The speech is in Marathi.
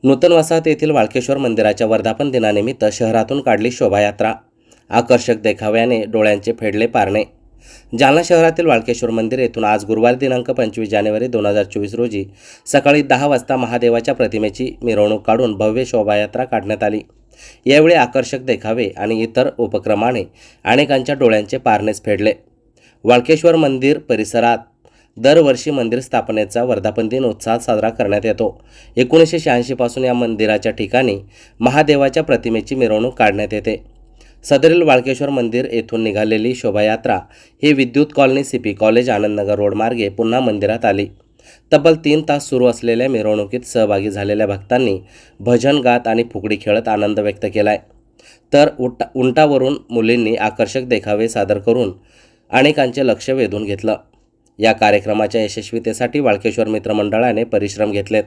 नूतन वसाहत येथील वाळकेश्वर मंदिराच्या वर्धापन दिनानिमित्त शहरातून काढली शोभायात्रा। आकर्षक देखाव्याने डोळ्यांचे फेडले पारणे। जालना शहरातील वाळकेश्वर मंदिर येथून आज गुरुवार दिनांक 25 जानेवारी 2024 रोजी सकाळी 10 वाजता महादेवाच्या प्रतिमेची मिरवणूक काढून भव्य शोभायात्रा काढण्यात आली। यावेळी आकर्षक देखावे आणि इतर उपक्रमाने अनेकांच्या डोळ्यांचे पारणेच फेडले। वाळकेश्वर मंदिर परिसरात दरवर्षी मंदिर स्थापनेचा वर्धापन दिन उत्साहात साजरा करण्यात येतो। 1986 पासून या मंदिराच्या ठिकाणी महादेवाच्या प्रतिमेची मिरवणूक काढण्यात येते। सदरील वाळकेश्वर मंदिर येथून निघालेली शोभायात्रा ही विद्युत colony, CP college, Anandnagar road मार्गे पुन्हा मंदिरात आली। तब्बल 3 तास सुरू असलेल्या मिरवणुकीत सहभागी झालेल्या भक्तांनी भजन गात आणि फुगडी खेळत आनंद व्यक्त केलाय। तर उंटावरून मुलींनी आकर्षक देखावे सादर करून अनेकांचे लक्ष वेधून घेतलं। या कार्यक्रमाच्या यशस्वीतेसाठी वाळकेश्वर मित्रमंडळाने परिश्रम घेतलेत।